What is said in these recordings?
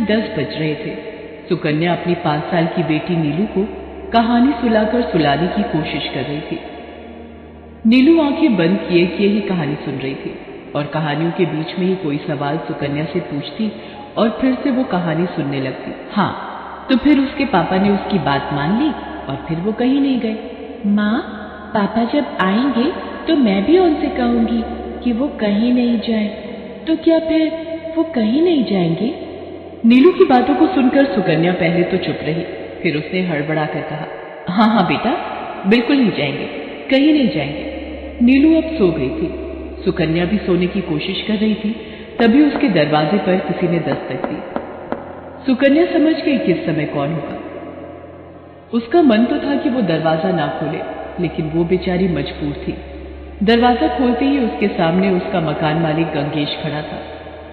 10 बज रहे थे। सुकन्या अपनी 5 साल की बेटी नीलू को कहानी सुलाकर सुलाने की कोशिश कर रही थी। नीलू आंखें बंद किए किए ही कहानी सुन रही थी और कहानियों के बीच में ही कोई सवाल सुकन्या से पूछती और फिर से वो कहानी सुनने लगती। हाँ, तो फिर उसके पापा ने उसकी बात मान ली और फिर वो कहीं नहीं गए। माँ, पापा जब आएंगे तो मैं भी उनसे कहूंगी कि वो कहीं नहीं जाए। तो क्या फिर वो कहीं नहीं जाएंगे? नीलू की बातों को सुनकर सुकन्या पहले तो चुप रही, फिर उसने हड़बड़ा कर कहा, हाँ हाँ बेटा, बिल्कुल नहीं जाएंगे, कहीं नहीं जाएंगे। नीलू अब सो गई थी। सुकन्या भी सोने की कोशिश कर रही थी। तभी उसके दरवाजे पर किसी ने दस्तक दी। सुकन्या समझ गई कि इस समय कौन होगा। उसका मन तो था कि वो दरवाजा ना खोले, लेकिन वो बेचारी मजबूर थी। दरवाजा खोलते ही उसके सामने उसका मकान मालिक गंगेश खड़ा था।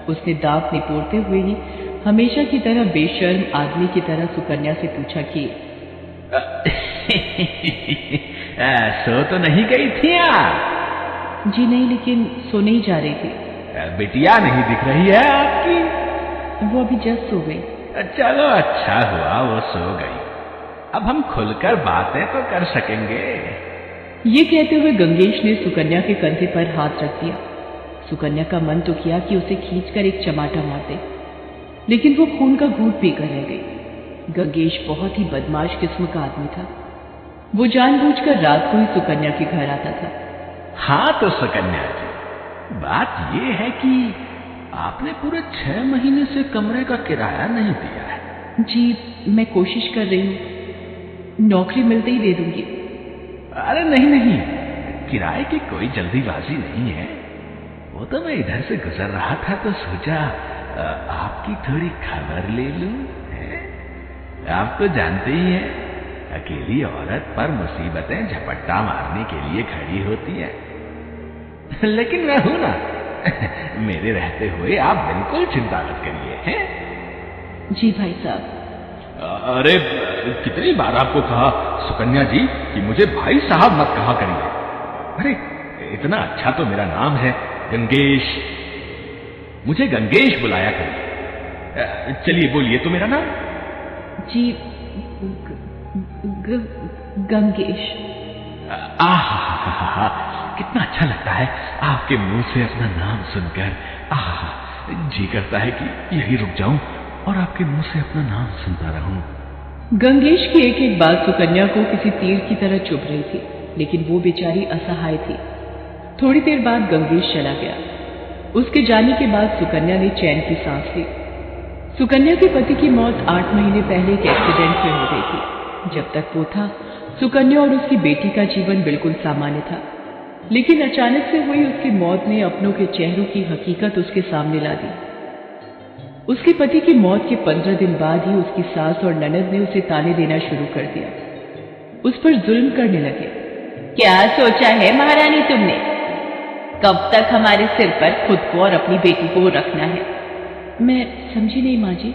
उसने दांत निपोरते हुए ही हमेशा की तरह बेशर्म आदमी की तरह सुकन्या से पूछा कि सो तो नहीं गई थी आप? जी नहीं, लेकिन सोने ही जा रही थी। बिटिया नहीं दिख रही है आपकी? वो अभी जस्ट सो गई। चलो अच्छा हुआ वो सो गई, अब हम खुलकर बातें तो कर सकेंगे। ये कहते हुए गंगेश ने सुकन्या के कंधे पर हाथ रख दिया। सुकन्या का मन तो किया कि उसे खींचकर एक चमाटा मार दे, लेकिन वो खून का घूंट पीकर रह गई। गंगेश बहुत ही बदमाश किस्म का आदमी था। वो जानबूझकर रात को ही सुकन्या के घर आता था। हाँ तो सुकन्या जी, बात ये है कि आपने पूरे 6 महीने से कमरे का किराया नहीं दिया है। जी, मैं कोशिश कर रही हूँ, नौकरी मिलते ही दे दूंगी। अरे नहीं नहीं, किराए की कोई जल्दीबाजी नहीं है। वो तो मैं इधर से गुजर रहा था तो सोचा आपकी थोड़ी खबर ले लूं। आप तो जानते ही हैं, अकेली औरत पर मुसीबतें झपट्टा मारने के लिए खड़ी होती हैं। लेकिन मैं हूं ना, मेरे रहते हुए आप बिल्कुल चिंता मत करिए। हैं? जी भाई साहब। अरे कितनी बार आपको कहा सुकन्या जी कि मुझे भाई साहब मत कहा करिए। अरे इतना अच्छा तो मेरा नाम है गंगेश, मुझे गंगेश बुलाया करिए। चलिए बोलिए तो मेरा नाम। जी, गंगेश। आहा, कितना अच्छा लगता है आपके मुंह से अपना नाम सुनकर। आहा, जी करता है कि यही रुक जाऊं और आपके मुंह से अपना नाम सुनता रहूं। गंगेश की एक एक बात सुकन्या को किसी तीर की तरह चुभ रही थी, लेकिन वो बेचारी असहाय थी। थोड़ी देर बाद गंगेश चला गया। उसके जाने के बाद सुकन्या ने चैन की सांस ली। सुकन्या के पति की मौत 8 महीने पहले एक एक्सीडेंट में हो गई थी। जब तक वो था, सुकन्या और उसकी बेटी का जीवन बिल्कुल सामान्य था, लेकिन अचानक से हुई उसकी मौत ने अपनों के चेहरों की हकीकत उसके सामने ला दी। उसके पति की मौत के 15 दिन बाद ही उसकी सास और ननद ने उसे ताने देना शुरू कर दिया। उस पर जुल्म करने लगे। क्या सोचा है महारानी तुमने? कब तक हमारे सिर पर खुद को और अपनी बेटी को रखना है? मैं समझी नहीं माँ जी।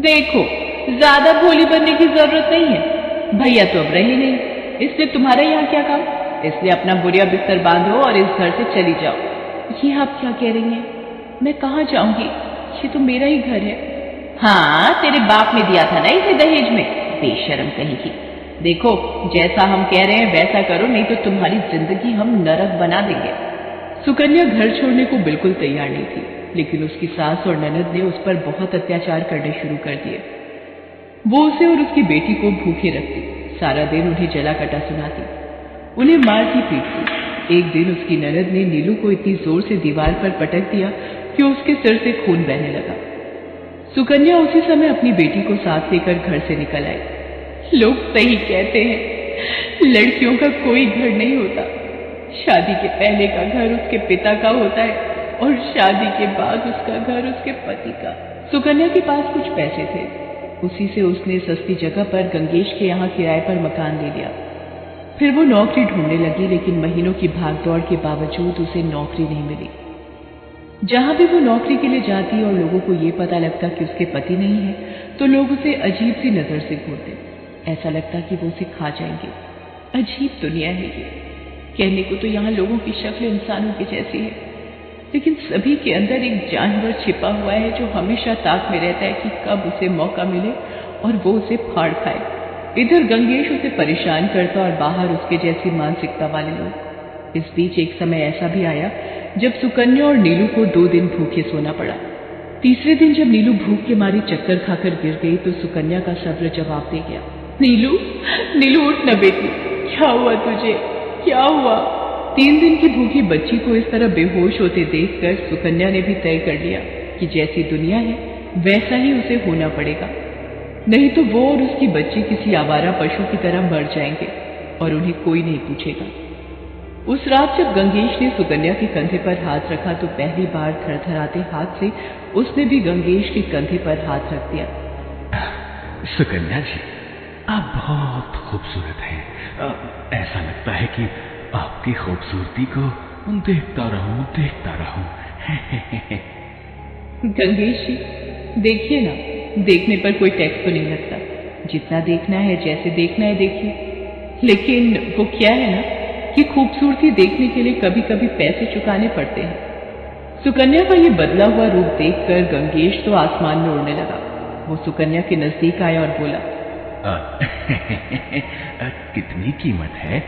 देखो, ज्यादा भोली बनने की जरूरत नहीं है। भैया तो अब रहे नहीं, इसलिए तुम्हारे यहाँ क्या काम? इसलिए अपना बुढ़िया बिस्तर बांधो और इस घर से चली जाओ। ये आप क्या कह रही हैं? मैं कहाँ जाऊंगी? ये तो मेरा ही घर है। हाँ, तेरे बाप ने दिया था ना इसे दहेज में, बेशर्म कहीं की। देखो, जैसा हम कह रहे हैं वैसा करो, नहीं तो तुम्हारी जिंदगी हम नरक बना देंगे। सुकन्या घर छोड़ने को बिल्कुल तैयार नहीं थी, लेकिन उसकी सास और ननद ने उस पर बहुत अत्याचार करने शुरू कर दिए। वो उसे और उसकी बेटी को भूखे रखती, सारा दिन उन्हें जला कटा सुनाती, उन्हें मारती पीटती। एक दिन उसकी ननद ने नीलू को इतनी जोर से दीवार पर पटक दिया कि उसके सिर से खून बहने लगा। सुकन्या उसी समय अपनी बेटी को साथ लेकर घर से निकल आई। लोग सही कहते हैं, लड़कियों का कोई घर नहीं होता। शादी के पहले का घर उसके पिता का होता है और शादी के बाद उसका घर उसके पति का। सुकन्या के पास कुछ पैसे थे, उसी से उसने सस्ती जगह पर गंगेश के यहाँ किराए पर मकान ले लिया। फिर वो नौकरी ढूंढने लगी, लेकिन महीनों की भागदौड़ के बावजूद उसे नौकरी नहीं मिली। जहां भी वो नौकरी के लिए जाती और लोगों को ये पता लगता कि उसके पति नहीं है, तो लोग उसे अजीब सी नजर से घूरते। ऐसा लगता कि वो उसे खा जाएंगे। अजीब दुनिया है ये। कहने को तो यहाँ लोगों की शक्ल इंसानों की जैसी है, लेकिन सभी के अंदर एक जानवर छिपा हुआ है जो हमेशा ताक में रहता है कि कब उसे मौका मिले और वो उसे फाड़ खाए। इधर गंगेश उसे परेशान करता और बाहर उसके जैसी मानसिकता वाले लोग। इस बीच एक समय ऐसा भी आया जब सुकन्या और नीलू को 2 दिन भूखे सोना पड़ा। तीसरे दिन जब नीलू भूख के मारी चक्कर खाकर गिर गई तो सुकन्या का सब्र जवाब दे गया। नीलू, नीलू उठ न बेटी, क्या हुआ तुझे, क्या हुआ? 3 दिन की भूखी बच्ची को इस तरह बेहोश होते देखकर सुकन्या ने भी तय कर लिया कि जैसी दुनिया है वैसा ही उसे होना पड़ेगा, नहीं तो वो और उसकी बच्ची किसी आवारा पशु की तरह मर जाएंगे और उन्हें कोई नहीं पूछेगा। उस रात जब गंगेश ने सुकन्या के कंधे पर हाथ रखा तो पहली बार थरथराते हाथ से उसने भी गंगेश के कंधे पर हाथ रख दिया। सुकन्या जी, आप बहुत खूबसूरत हैं। ऐसा लगता है कि आपकी खूबसूरती को देखता रहूं। गंगेश जी, देखिए ना, देखने पर कोई टैक्स तो नहीं लगता। जितना देखना है, जैसे देखना है देखिए। लेकिन वो क्या है ना कि खूबसूरती देखने के लिए कभी कभी पैसे चुकाने पड़ते हैं। सुकन्या का ये बदला हुआ रूप देखकर गंगेश तो आसमान में उड़ने लगा। वो सुकन्या के नजदीक आया और बोला, कितनी कीमत है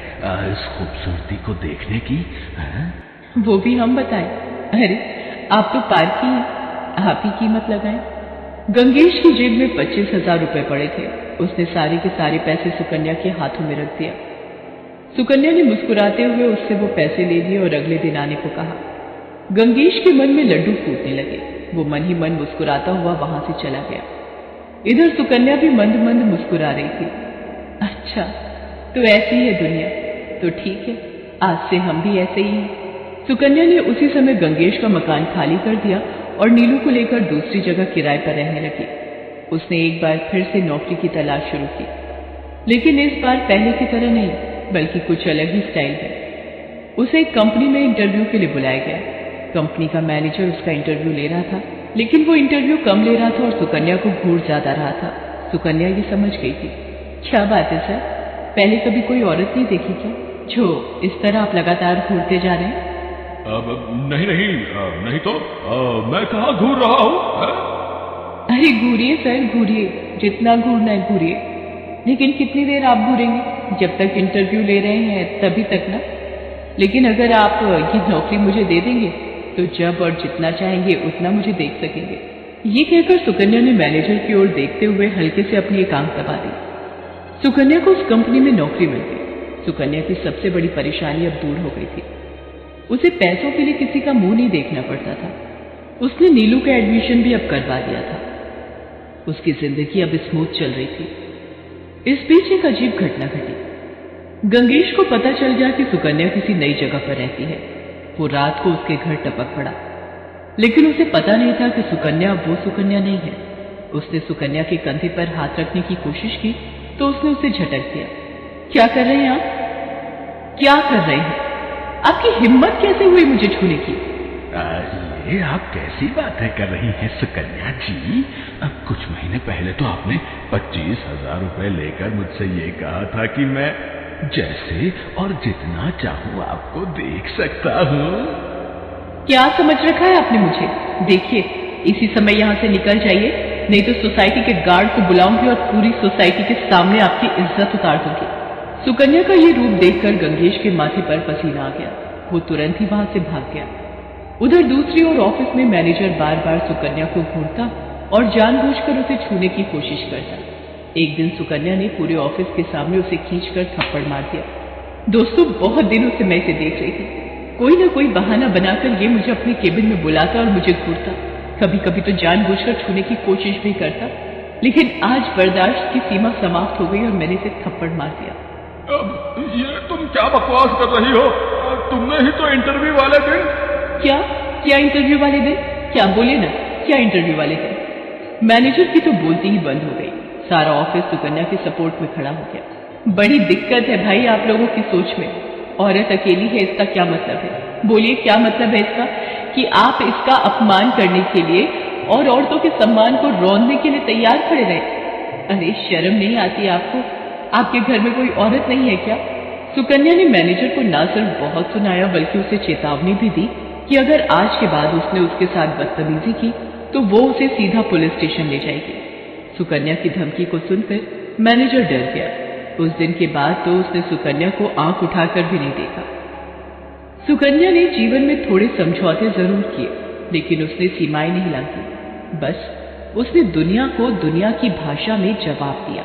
इस खूबसूरती को देखने की? वो भी हम बताएं? अरे आप तो पार्की हैं, आप ही कीमत लगाएं। गंगेश की जेब में 25,000 रुपए पड़े थे। उसने सारे के सारे पैसे सुकन्या के हाथों में रख दिया। सुकन्या ने मुस्कुराते हुए उससे वो पैसे ले लिए और अगले दिन आने को कहा। गंगेश के मन में लड्डू फूटने लगे। वो मन ही मन मुस्कुराता हुआ वहां से चला गया। इधर सुकन्या भी मंद मंद मुस्कुरा रही थी। अच्छा, तो ऐसी है दुनिया, तो ठीक है, आज से हम भी ऐसे ही हैं। सुकन्या ने उसी समय गंगेश का मकान खाली कर दिया और नीलू को लेकर दूसरी जगह किराए पर रहने लगी। उसने एक बार फिर से नौकरी की तलाश शुरू की, लेकिन इस बार पहले की तरह नहीं, बल्कि कुछ अलग ही स्टाइल में। उसे एक कंपनी में इंटरव्यू के लिए बुलाया गया। कंपनी का मैनेजर उसका इंटरव्यू ले रहा था, लेकिन वो इंटरव्यू कम ले रहा था और सुकन्या को घूर ज्यादा रहा था। सुकन्या ये समझ गई थी। क्या बात है सर, पहले कभी कोई औरत नहीं देखी क्या, जो इस तरह आप लगातार घूरते जा रहे हैं? नहीं तो मैं कहाँ घूर रहा हूँ? अरे घूरिए सर, घूरिए, जितना घूरना है घूरिए, लेकिन कितनी देर आप घूरेंगे? जब तक इंटरव्यू ले रहे हैं तभी तक ना। लेकिन अगर आप ये नौकरी मुझे दे देंगे तो जब और जितना चाहेंगे उतना मुझे देख सकेंगे। ये कहकर सुकन्या ने मैनेजर की ओर देखते हुए हल्के से अपनी एक आंख दबा दी। सुकन्या को उस कंपनी में नौकरी मिल गई। सुकन्या की सबसे बड़ी परेशानी अब दूर हो गई थी। उसे पैसों के लिए किसी का मुंह नहीं देखना पड़ता था। उसने नीलू का एडमिशन भी अब करवा दिया था। उसकी जिंदगी अब स्मूथ चल रही थी। इस बीच एक अजीब घटना घटी। गंगेश को पता चल गया कि सुकन्या किसी नई जगह पर रहती है। वो रात को उसके घर टपक पड़ा, लेकिन उसे पता नहीं था कि सुकन्या वो सुकन्या नहीं है। उसने सुकन्या के कंधे पर हाथ रखने की कोशिश की तो उसने उसे झटक दिया। क्या कर रहे हैं आप? क्या कर रहे हैं? आपकी हिम्मत कैसे हुई मुझे छूने की? ये आप कैसी बातें कर रही हैं सुकन्या जी? अब कुछ महीने पहले तो आपने 25,000 रुपए लेकर मुझसे ये कहा था कि मैं जैसे और जितना चाहूं आपको देख सकता हूँ। क्या समझ रखा है आपने मुझे? देखिए, इसी समय यहाँ से निकल जाइए, नहीं तो सोसाइटी के गार्ड को बुलाऊंगी और पूरी सोसाइटी के सामने आपकी इज्जत उतार दूंगी। सुकन्या का ये रूप देखकर गंगेश के माथे पर पसीना आ गया। वो तुरंत ही वहां से भाग गया। उधर दूसरी ओर ऑफिस में मैनेजर बार बार सुकन्या को घूरता और जानबूझकर उसे छूने की कोशिश करता। एक दिन सुकन्या ने पूरे ऑफिस के सामने उसे खींचकर थप्पड़ मार दिया। दोस्तों, बहुत दिनों से मैं इसे देख रही थी। कोई ना कोई बहाना बनाकर ये मुझे अपने केबिन में बुलाता और मुझे घूरता। कभी कभी तो जानबूझकर छूने की कोशिश भी करता, लेकिन आज बर्दाश्त की सीमा समाप्त हो गई और मैंने इसे थप्पड़ मार दिया। ये तुम क्या बकवास कर रही हो? तुमने ही तो इंटरव्यू वाले दिन। क्या इंटरव्यू वाले दिन? क्या बोले ना, क्या इंटरव्यू वाले दिन? मैनेजर की तो बोलती ही बंद हो गई। सारा ऑफिस सुकन्या के सपोर्ट में खड़ा हो गया। बड़ी दिक्कत है भाई आप लोगों की सोच में। औरत अकेली है, इसका क्या मतलब है? बोलिए, क्या मतलब है इसका कि आप इसका अपमान करने के लिए और औरतों के सम्मान को रौंदने के लिए तैयार खड़े रहे? अरे शर्म नहीं आती आपको? आपके घर में कोई औरत नहीं है क्या? सुकन्या ने मैनेजर को ना सिर्फ बहुत सुनाया बल्कि उसे चेतावनी भी दी कि अगर आज के बाद उसने उसके साथ बदतमीजी की तो वो उसे सीधा पुलिस स्टेशन ले जाएगी। सुकन्या की धमकी को सुनकर मैनेजर डर गया। उस दिन के बाद तो उसने सुकन्या को आंख उठाकर भी नहीं देखा। सुकन्या ने जीवन में थोड़े समझौते जरूर किए, लेकिन उसने सीमाएं नहीं लांघी। बस उसने दुनिया को दुनिया की भाषा में जवाब दिया।